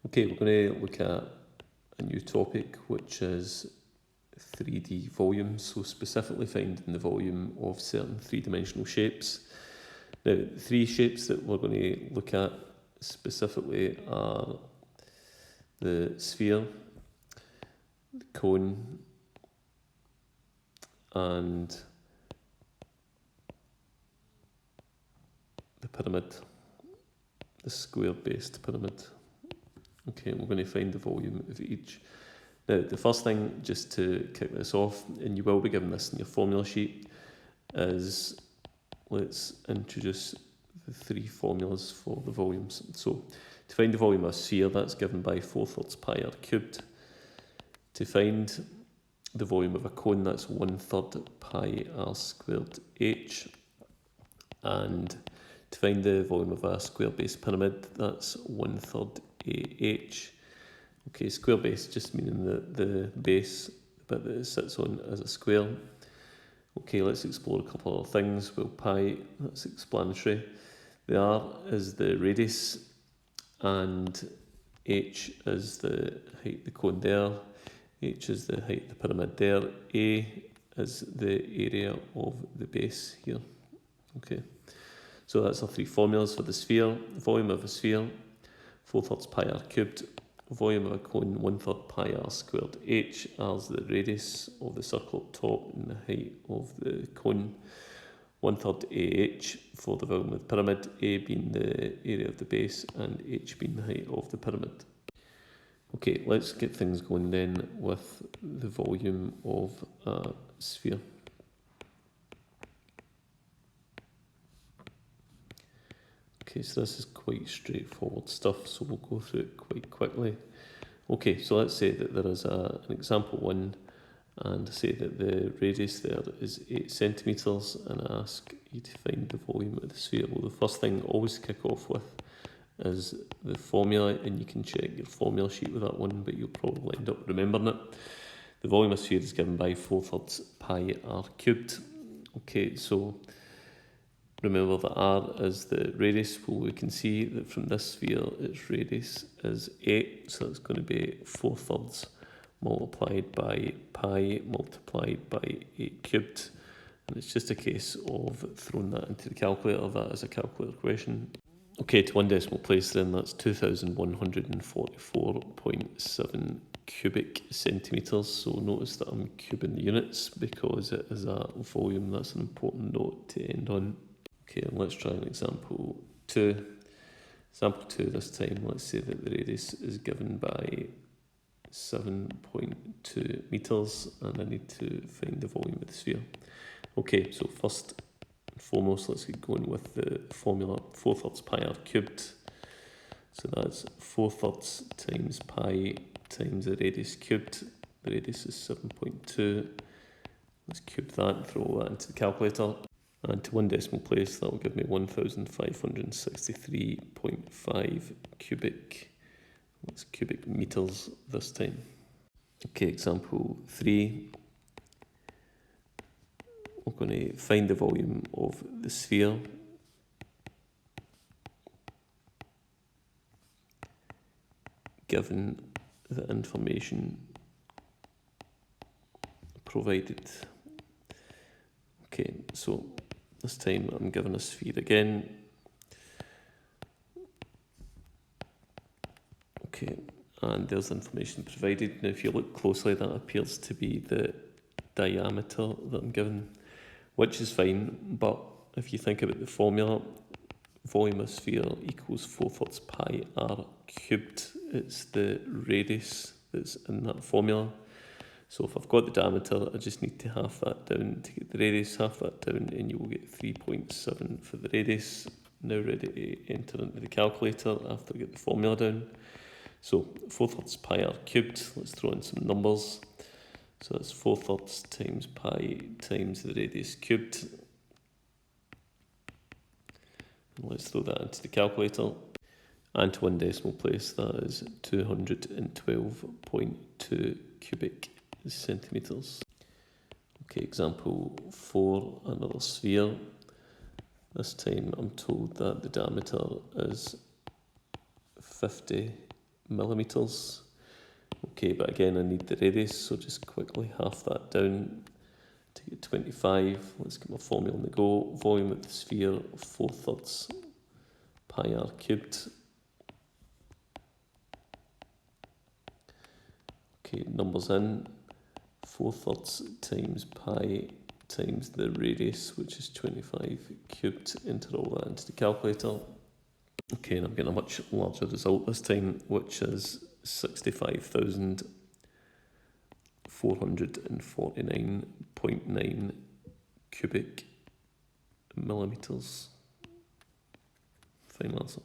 Okay, we're going to look at a new topic, which is 3D volumes, so specifically finding the volume of certain three-dimensional shapes. Now, the three shapes that we're going to look at specifically are the sphere, the cone, and the pyramid, the square-based pyramid. Okay, we're going to find the volume of each. Now, the first thing, just to kick this off, and you will be given this in your formula sheet, is let's introduce the three formulas for the volumes. So, to find the volume of a sphere, that's given by 4/3 pi r cubed. To find the volume of a cone, that's 1/3 pi r squared h. And to find the volume of a square-based pyramid, that's 1/3 ah. Okay, square base just meaning that the base, the bit that it sits on, is a square. Okay, let's explore a couple of things. Well, pi, that's explanatory. The r is the radius, and h is the height of the cone there. H is the height of the pyramid there. A is the area of the base here. Okay, so that's our three formulas for the sphere. Volume of a sphere, 4/3 pi r cubed. Volume of a cone, 1/3 pi r squared h. R is the radius of the circle up top and the height of the cone. 1/3 ah for the volume of the pyramid, a being the area of the base and h being the height of the pyramid. Okay, let's get things going then with the volume of a sphere. Okay, so this is quite straightforward stuff, so we'll go through it quite quickly. Okay, so let's say that there is an example 1, and say that the radius there is 8 centimetres, and I ask you to find the volume of the sphere. Well, the first thing always kick off with is the formula, and you can check your formula sheet with that one, but you'll probably end up remembering it. The volume of a sphere is given by 4/3 pi r cubed. Okay, so remember that r is the radius. Well, we can see that from this sphere, its radius is 8, so it's going to be 4/3 multiplied by pi multiplied by 8 cubed. And it's just a case of throwing that into the calculator. That is a calculator question. Okay, to one decimal place then, that's 2,144.7 cubic centimetres. So notice that I'm cubing the units because it is a volume. That's an important note to end on. Okay, and let's try an example 2. Example 2 this time, let's say that the radius is given by 7.2 metres, and I need to find the volume of the sphere. Okay, so first and foremost, let's get going with the formula 4/3 pi r cubed. So that's 4/3 times pi times the radius cubed. The radius is 7.2. Let's cube that and throw that into the calculator. And to one decimal place, that will give me 1,563.5 cubic. That's cubic metres this time. Okay, example 3. We're going to find the volume of the sphere. Given the information provided. Okay, so this time I'm given a sphere again. Okay, and there's information provided. Now if you look closely, that appears to be the diameter that I'm given, which is fine, but if you think about the formula, volume of sphere equals 4/3 pi r cubed. It's the radius that's in that formula. So if I've got the diameter, I just need to half that down to get the radius, half that down, and you will get 3.7 for the radius. Now ready to enter into the calculator after I get the formula down. So 4/3 pi r cubed, let's throw in some numbers. So that's 4/3 times pi times the radius cubed. And let's throw that into the calculator. And to one decimal place, that is 212.2 cubic centimetres. Okay, example 4, another sphere. This time I'm told that the diameter is 50 millimetres. Okay, but again, I need the radius, so just quickly half that down to get 25. Let's get my formula on the go. Volume of the sphere, 4/3 pi r cubed. Okay, numbers in. 4/3 times pi times the radius, which is 25 cubed. Enter all that into the calculator. Okay, and I'm getting a much larger result this time, which is 65,449.9 cubic millimetres. Final answer.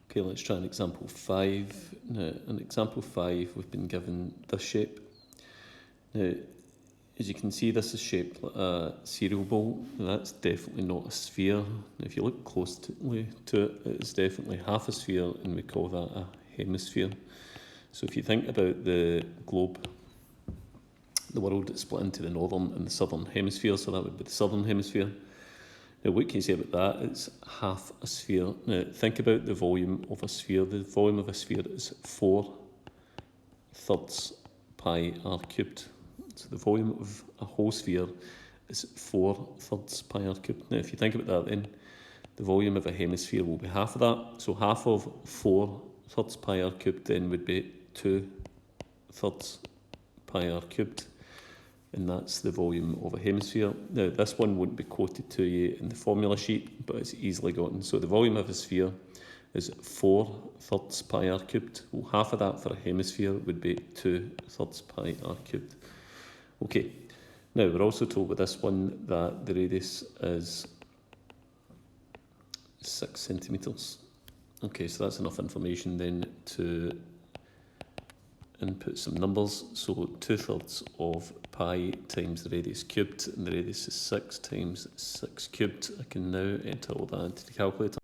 Okay, let's try an example 5. Now, in example 5, we've been given this shape. Now, as you can see, this is shaped like a cereal bowl. That's definitely not a sphere. Now, if you look closely to it, it's definitely half a sphere, and we call that a hemisphere. So if you think about the globe, the world is split into the northern and the southern hemisphere, so that would be the southern hemisphere. Now, what can you say about that? It's half a sphere. Now, think about the volume of a sphere. The volume of a sphere is 4/3 pi r cubed. So the volume of a whole sphere is 4/3 pi r cubed. Now, if you think about that, then the volume of a hemisphere will be half of that. So half of 4/3 pi r cubed then would be 2/3 pi r cubed. And that's the volume of a hemisphere. Now, this one won't be quoted to you in the formula sheet, but it's easily gotten. So the volume of a sphere is 4/3 pi r cubed. Well, half of that for a hemisphere would be 2/3 pi r cubed. Okay, now we're also told with this one that the radius is 6 centimetres. Okay, so that's enough information then to input some numbers. So 2/3 of pi times the radius cubed, and the radius is 6 times 6 cubed. I can now enter all that into the calculator.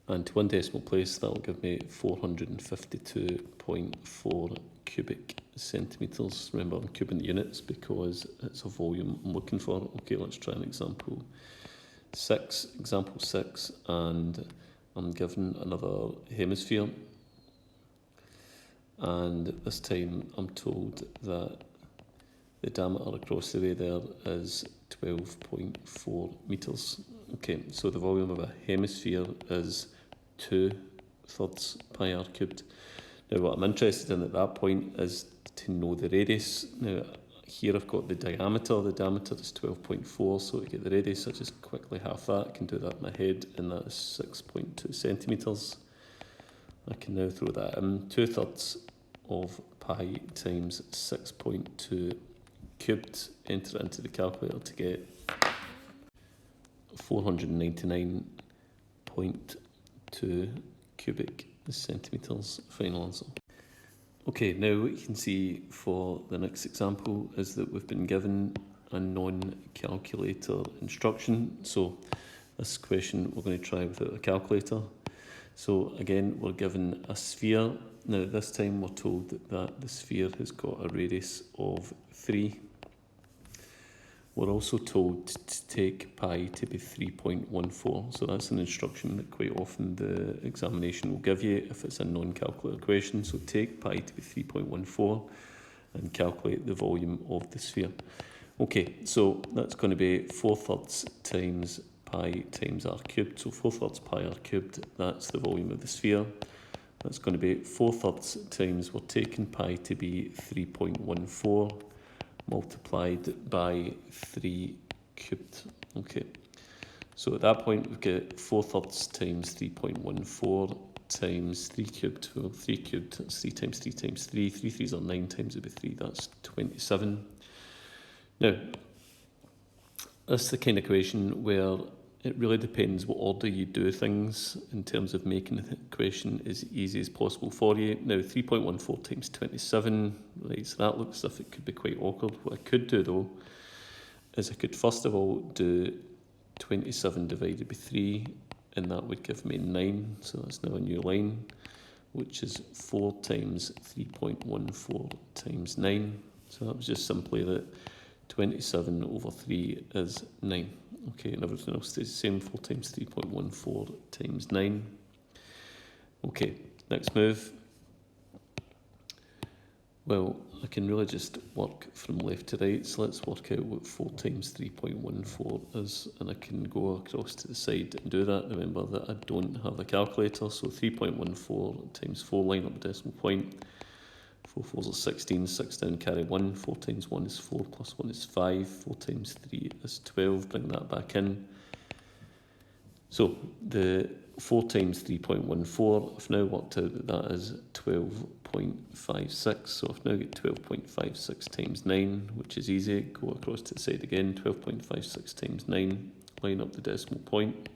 And to one decimal place, that will give me 452.4 cubic centimetres. Remember, I'm cubing the units because it's a volume I'm looking for. Okay, let's try an example 6. Example 6, and I'm given another hemisphere. And this time I'm told that the diameter across the way there is 12.4 metres. Okay, so the volume of a hemisphere is 2/3 pi r cubed. Now, what I'm interested in at that point is to know the radius. Now, here I've got the diameter. The diameter is 12.4, so to get the radius, I just quickly half that. I can do that in my head, and that is 6.2 centimetres. I can now throw that in. 2/3 of pi times 6.2 cubed. Enter it into the calculator to get 499.2 cubic centimetres. Final answer. Okay, now what you can see for the next example is that we've been given a non-calculator instruction. So this question we're going to try without a calculator. So again, we're given a sphere. Now this time we're told that the sphere has got a radius of 3. We're also told to take pi to be 3.14. So that's an instruction that quite often the examination will give you if it's a non-calculator question. So take pi to be 3.14 and calculate the volume of the sphere. Okay, so that's going to be 4/3 times pi times r cubed. So 4/3 pi r cubed, that's the volume of the sphere. That's going to be 4/3 times, we're taking pi to be 3.14 multiplied by 3 cubed. Okay, so at that point we've got 4/3 times 3.14 times 3 cubed. Well, 3 cubed, that's 3 times 3 times 3. 3 3s are 9 times it'd be 3, that's 27. Now, this is the kind of equation where it really depends what order you do things in terms of making the equation as easy as possible for you. Now, 3.14 times 27, right, so that looks as if it could be quite awkward. What I could do though, is I could first of all do 27 divided by 3, and that would give me 9, so that's now a new line, which is 4 times 3.14 times 9. So that was just simply that 27 over 3 is 9. Okay, and everything else stays the same, 4 times 3.14 times 9. Okay, next move. Well, I can really just work from left to right, so let's work out what 4 times 3.14 is, and I can go across to the side and do that. Remember that I don't have the calculator, so 3.14 times 4, line up the decimal point. 4 fours are 16, 6 down, carry 1, 4 times 1 is 4, plus 1 is 5, 4 times 3 is 12, bring that back in. So the 4 times 3.14, I've now worked out that that is 12.56, so I've now got 12.56 times 9, which is easy. Go across to the side again, 12.56 times 9, line up the decimal point.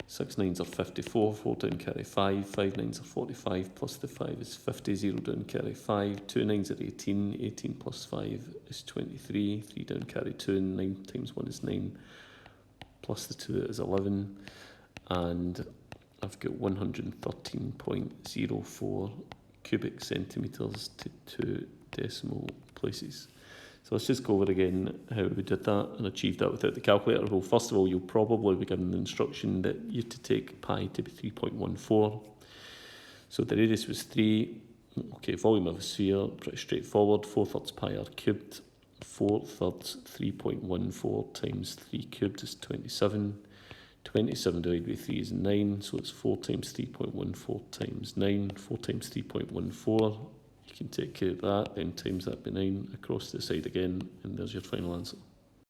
6 9s are 54, 4 down, carry 5, 5 9s are 45, plus the 5 is 50, 0 down, carry 5, 2 9s are 18, 18 plus 5 is 23, 3 down, carry 2, 9 times 1 is 9, plus the 2 is 11, and I've got 113.04 cubic centimetres to 2 decimal places. So let's just go over again how we did that and achieved that without the calculator. Well, first of all, you'll probably be given the instruction that you have to take pi to be 3.14. So the radius was 3. Okay, volume of a sphere, pretty straightforward. 4/3 pi r cubed. 4/3 3.14 times 3 cubed is 27. 27 divided by 3 is 9, so it's 4 times 3.14 times 9. 4 times 3.14. You can take care of that, then times that by 9, across the side again, and there's your final answer.